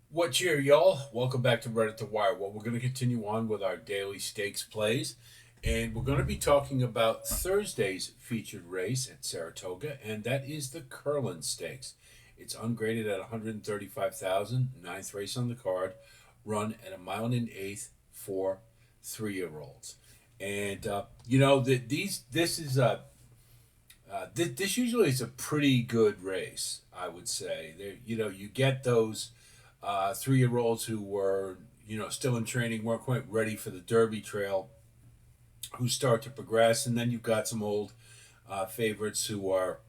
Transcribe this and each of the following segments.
What cheer, y'all? Welcome back to Reddit to Wire. Well, we're going to continue on with our daily stakes plays, and we're going to be talking about Thursday's featured race at Saratoga, and that is the Curlin Stakes. It's ungraded at 135,000, ninth race on the card, run at a mile and an eighth for 3-year-olds. And this is this usually is a pretty good race, I would say. There, you get those 3-year-olds who were, still in training, weren't quite ready for the Derby Trail, who start to progress, and then you've got some old favorites who are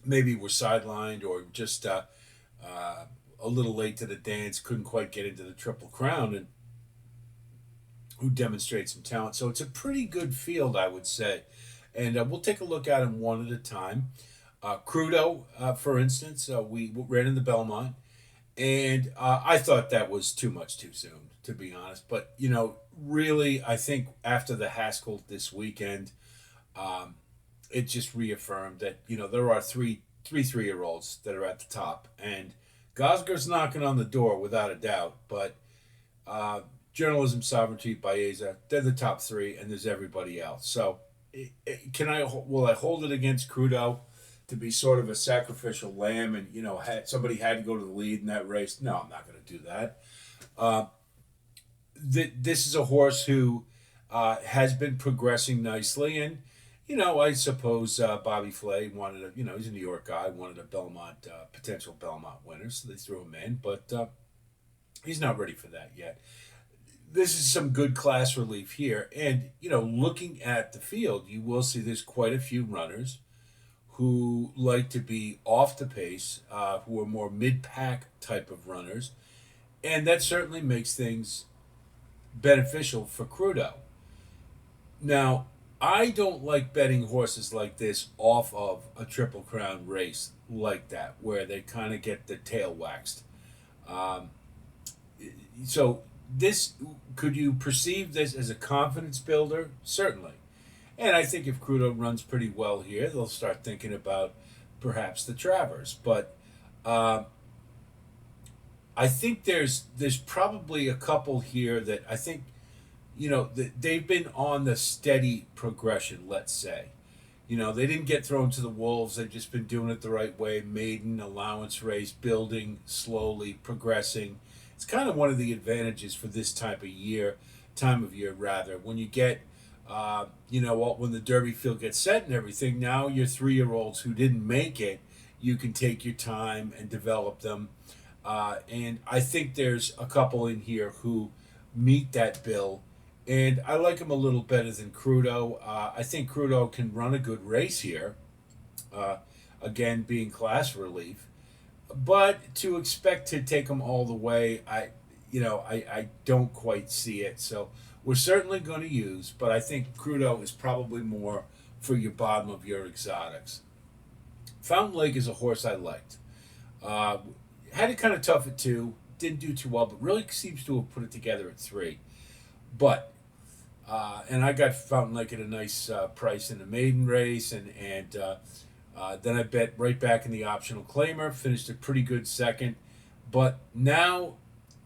maybe were sidelined or just a little late to the dance, couldn't quite get into the Triple Crown, and who demonstrate some talent. So it's a pretty good field, I would say. And we'll take a look at them one at a time. Crudo, for instance, we ran in the Belmont, and I thought that was too much too soon, to be honest. But, really, I think after the Haskell this weekend, it just reaffirmed that, there are three-year olds that are at the top. And Gosgar's knocking on the door without a doubt, but uh, Journalism Sovereignty, Baeza, they're the top three, and there's everybody else. So, will I hold it against Crudo to be sort of a sacrificial lamb, and somebody had to go to the lead in that race? No, I'm not going to do that. Uh, this is a horse who has been progressing nicely, and I suppose Bobby Flay wanted a, he's a New York guy, wanted a Belmont potential Belmont winner, so they threw him in, but he's not ready for that yet. This is some good class relief here. And, looking at the field, you will see there's quite a few runners who like to be off the pace, who are more mid pack type of runners. And that certainly makes things beneficial for Crudo. Now, I don't like betting horses like this off of a Triple Crown race like that, where they kind of get the tail waxed. Um, so this could you perceive this as a confidence builder? Certainly. And I think if Crudo runs pretty well here, they'll start thinking about perhaps the Travers. But uh, I think there's probably a couple here that I think they've been on the steady progression. Let's say, they didn't get thrown to the wolves. They've just been doing it the right way. Maiden allowance race, building slowly, progressing. It's kind of one of the advantages for this time of year rather. When you get, when the Derby field gets set and everything, now your 3-year-olds who didn't make it, you can take your time and develop them. And I think there's a couple in here who meet that bill. And I like him a little better than Crudo. I think Crudo can run a good race here, uh, again, being class relief. But to expect to take them all the way, I don't quite see it. So we're certainly going to use, but I think Crudo is probably more for your bottom of your exotics. Fountain Lake is a horse I liked. Uh, Had it kind of tough at 2, didn't do too well, but really seems to have put it together at 3. But and I got Fountain Lake at a nice price in the maiden race, and then I bet right back in the optional claimer, finished a pretty good second, but now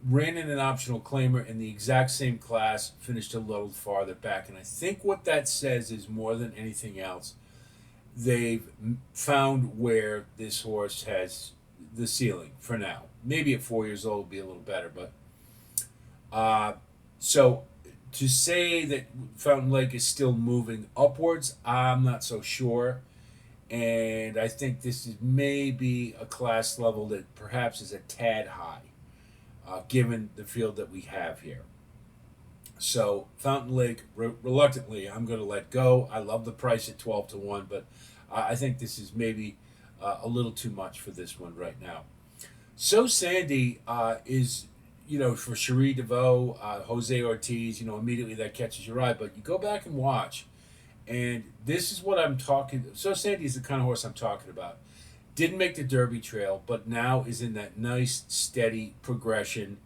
ran in an optional claimer in the exact same class, finished a little farther back. And I think what that says is more than anything else, they've found where this horse has the ceiling for now. Maybe at 4 years old will be a little better, but uh, so to say that Fountain Lake is still moving upwards, I'm not so sure. And I think this is maybe a class level that perhaps is a tad high, given the field that we have here. So Fountain Lake, reluctantly, I'm going to let go. I love the price at 12 to 1, but I think this is maybe a little too much for this one right now. So Sandy is, for Cherie DeVoe, Jose Ortiz, immediately that catches your eye. But you go back and watch, and this is what I'm talking. So Sandy is the kind of horse I'm talking about. Didn't make the Derby Trail, but now is in that nice, steady progression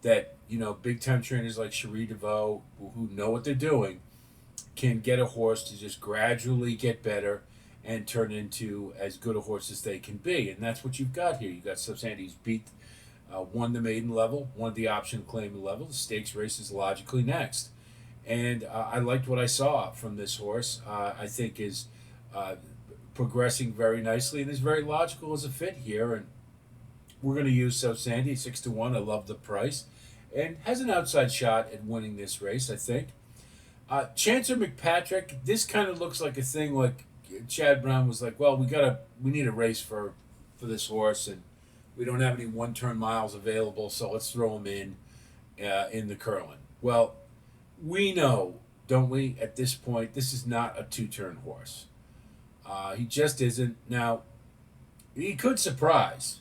that, big time trainers like Cherie DeVoe, who know what they're doing, can get a horse to just gradually get better and turn into as good a horse as they can be. And that's what you've got here. You've got Sandy's beat Won the maiden level, won the option claim level. The stakes race is logically next. And I liked what I saw from this horse. I think is uh, progressing very nicely and is very logical as a fit here. And we're going to use So Sandy 6-1. I love the price, and has an outside shot at winning this race, I think. Chancer McPatrick. This kind of looks like a thing like Chad Brown was like, well, we need a race for this horse, and we don't have any one turn miles available, so let's throw him in the Curlin. Well, we know, don't we? At this point, this is not a 2 turn horse. He just isn't. Now, he could surprise.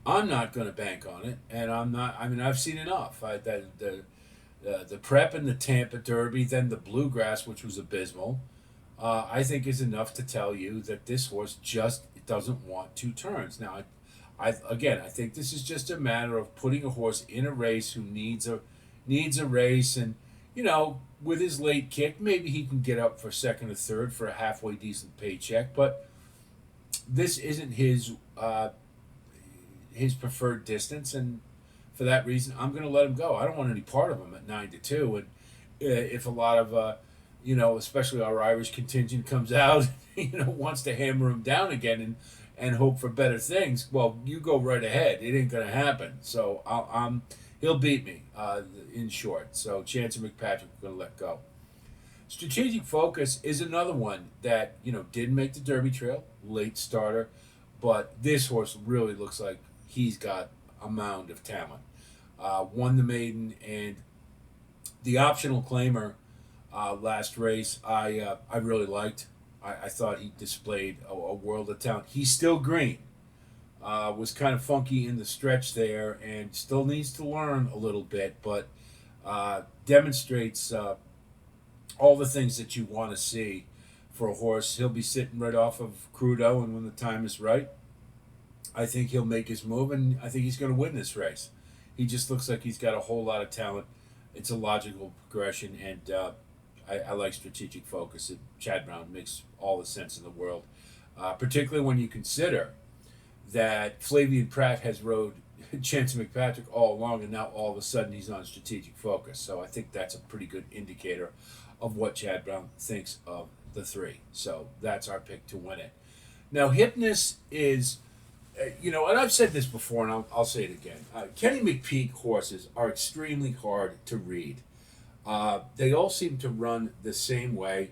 I'm not going to bank on it, and I'm not. I mean, I've seen enough. The prep and the Tampa Derby, then the Bluegrass, which was abysmal, I think is enough to tell you that this horse just doesn't want 2 turns. Now, I think this is just a matter of putting a horse in a race who needs a race, and with his late kick, maybe he can get up for second or third for a halfway decent paycheck. But this isn't his preferred distance, and for that reason, I'm going to let him go. I don't want any part of him at 9-2. And if a lot of especially our Irish contingent comes out, wants to hammer him down again and hope for better things, well, you go right ahead. It ain't going to happen. So he'll beat me in short. So Chancer McPatrick, we're going to let go. Strategic Focus is another one that didn't make the Derby Trail, late starter, but this horse really looks like he's got a mound of talent. Won the maiden and the optional claimer last race. I really liked. I thought he displayed a world of talent. He's still green. Was kind of funky in the stretch there, and still needs to learn a little bit, but demonstrates all the things that you want to see for a horse. He'll be sitting right off of Crudo, and when the time is right, I think he'll make his move, and I think he's going to win this race. He just looks like he's got a whole lot of talent. It's a logical progression, and I like Strategic Focus. Chad Brown makes all the sense in the world, particularly when you consider that Flavian Pratt has rode Chancer McPatrick all along, and now all of a sudden he's on Strategic Focus. So I think that's a pretty good indicator of what Chad Brown thinks of the 3. So that's our pick to win it. Now, Hypnus is, and I've said this before, and I'll say it again. Kenny McPeak horses are extremely hard to read. They all seem to run the same way.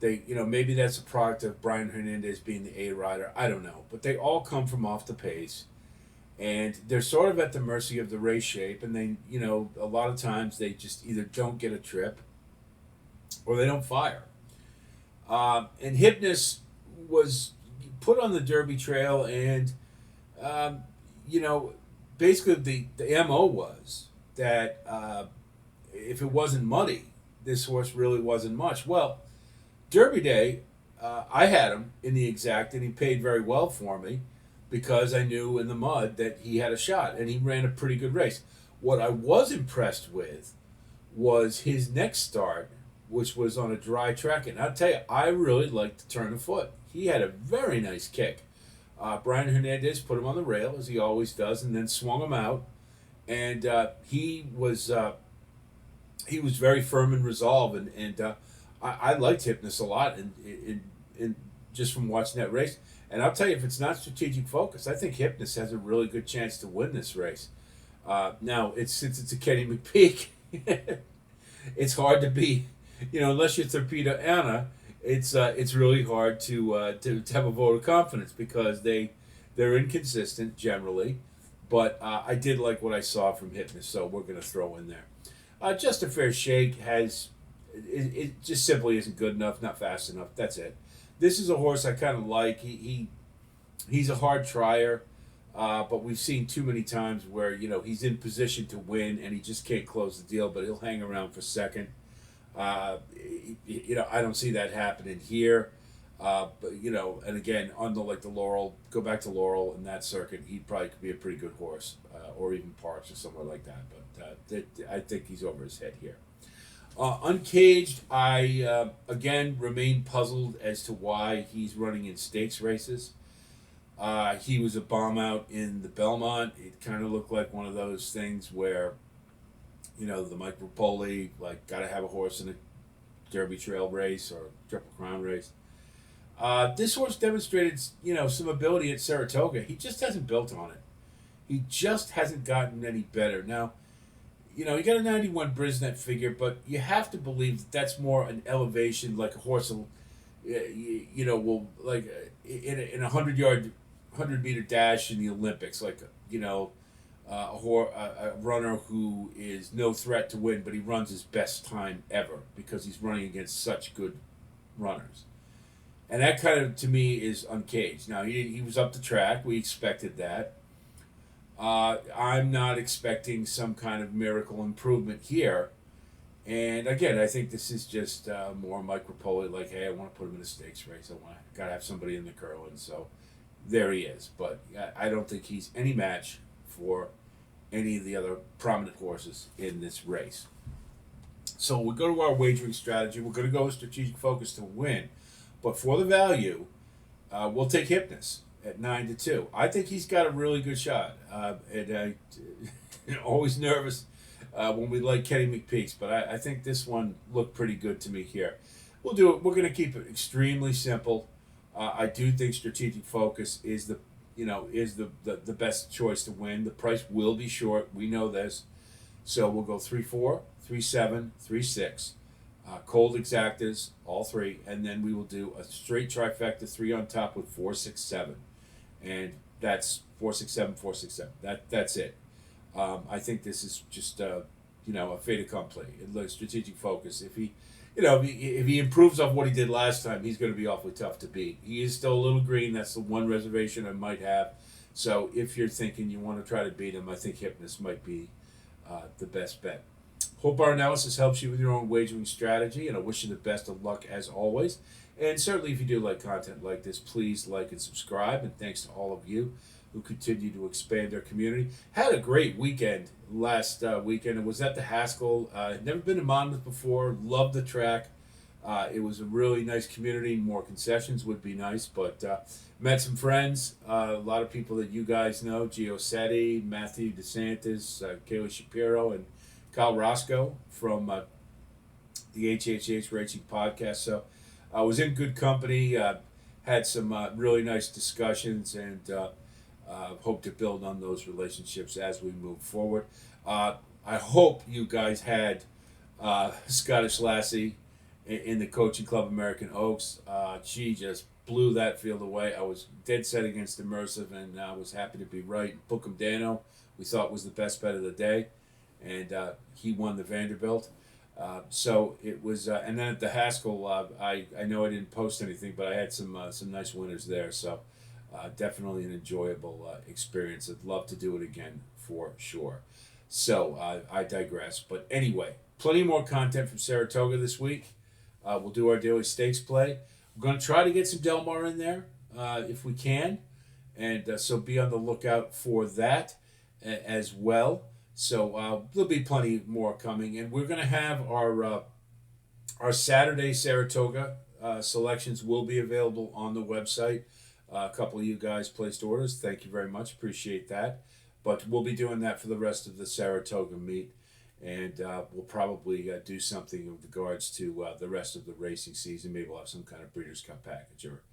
Maybe that's a product of Brian Hernandez being the A rider. I don't know, but they all come from off the pace, and they're sort of at the mercy of the race shape. And they, a lot of times they just either don't get a trip, or they don't fire. And Hypnus was put on the Derby Trail, and basically the MO was that if it wasn't muddy, this horse really wasn't much. Well, Derby Day, I had him in the exact, and he paid very well for me because I knew in the mud that he had a shot, and he ran a pretty good race. What I was impressed with was his next start, which was on a dry track. And I'll tell you, I really liked the turn of foot. He had a very nice kick. Brian Hernandez put him on the rail, as he always does, and then swung him out. And he was very firm and resolved, and I liked Hypnus a lot, in just from watching that race. And I'll tell you, if it's not Strategic Focus, I think Hypnus has a really good chance to win this race. Now, since it's a Kenny McPeak, it's hard to be, unless you're Torpedo Anna, it's really hard to have a vote of confidence because they're inconsistent generally. But I did like what I saw from Hypnus, so we're going to throw in there. Just a Fair Shake it just simply isn't good enough, not fast enough. That's it. This is a horse I kind of like. He's a hard trier, but we've seen too many times where he's in position to win and he just can't close the deal, but he'll hang around for second. I don't see that happening here. But and again, on the Laurel, go back to Laurel in that circuit, he probably could be a pretty good horse, or even Parks or somewhere like that. But I think he's over his head here. Uncaged, I again remain puzzled as to why he's running in stakes races. He was a bomb out in the Belmont. It kind of looked like one of those things where, the Mike Rapoli, like, got to have a horse in a Derby Trail race or Triple Crown race. This horse demonstrated, some ability at Saratoga. He just hasn't built on it. He just hasn't gotten any better. Now, he got a 91 Brisnet figure, but you have to believe that that's more an elevation, like a horse will, will, like, in a 100-yard, 100-meter dash in the Olympics, like, a runner who is no threat to win, but he runs his best time ever because he's running against such good runners. And that kind of, to me, is uncaged. Now, he was up the track. We expected that. I'm not expecting some kind of miracle improvement here. And again, I think this is just more Mike Rapoli, like, hey, I want to put him in a stakes race. Got to have somebody in the Curlin. So there he is. But I don't think he's any match for any of the other prominent horses in this race. So we go to our wagering strategy. We're going to go with strategic focus to win. But for the value, we'll take Hypnus at 9-2. I think he's got a really good shot. And always nervous when we like Kenny McPeaks, but I think this one looked pretty good to me here. We'll do it. We're going to keep it extremely simple. I do think strategic focus is the best choice to win. The price will be short. We know this. So we'll go 3-4, 3-7, 3-6. Cold exactas, all three, and then we will do a straight trifecta, 3 on top with 4-6-7, and that's 4-6-7, 4-6-7. That's it. I think this is just a fait accompli. Strategic focus. If he improves off what he did last time, he's going to be awfully tough to beat. He is still a little green. That's the one reservation I might have. So if you're thinking you want to try to beat him, I think Hypnus might be the best bet. Hope our analysis helps you with your own wagering strategy, and I wish you the best of luck as always. And certainly, if you do like content like this, please like and subscribe. And thanks to all of you who continue to expand our community. Had a great weekend last weekend. It was at the Haskell. Never been to Monmouth before. Loved the track. It was a really nice community. More concessions would be nice, but met some friends. A lot of people that you guys know: Gio Setti, Matthew DeSantis, Kayla Shapiro, and Kyle Roscoe from the HHH Racing Podcast. So I was in good company, had some really nice discussions, and hope to build on those relationships as we move forward. I hope you guys had Scottish Lassie in the Coaching Club American Oaks. She just blew that field away. I was dead set against Immersive, and I was happy to be right. Bookham Dano, we thought was the best bet of the day, and he won the Vanderbilt. So it was, and then at the Haskell, I know I didn't post anything, but I had some nice winners there. So definitely an enjoyable experience. I'd love to do it again for sure. So I digress. But anyway, plenty more content from Saratoga this week. We'll do our daily stakes play. We're going to try to get some Del Mar in there if we can, and so be on the lookout for that as well. So there'll be plenty more coming, and we're going to have our Saturday Saratoga selections will be available on the website. A couple of you guys placed orders. Thank you very much. Appreciate that. But we'll be doing that for the rest of the Saratoga meet, and we'll probably do something with regards to the rest of the racing season. Maybe we'll have some kind of Breeders' Cup package or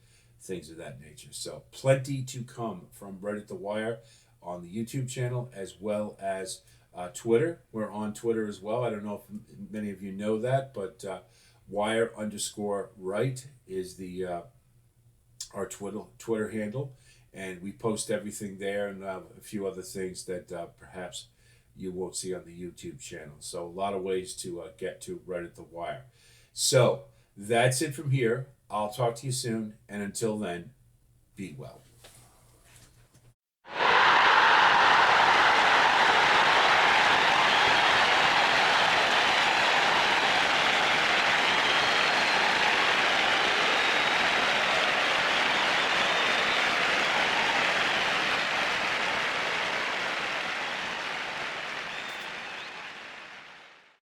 things of that nature. So plenty to come from Right at the Wire on the YouTube channel as well as Twitter. We're on Twitter as well. I don't know if many of you know that, but wire_right is the our Twitter handle, and we post everything there and a few other things that perhaps you won't see on the YouTube channel. So a lot of ways to get to Right at the Wire. So that's it from here. I'll talk to you soon, and until then, be well.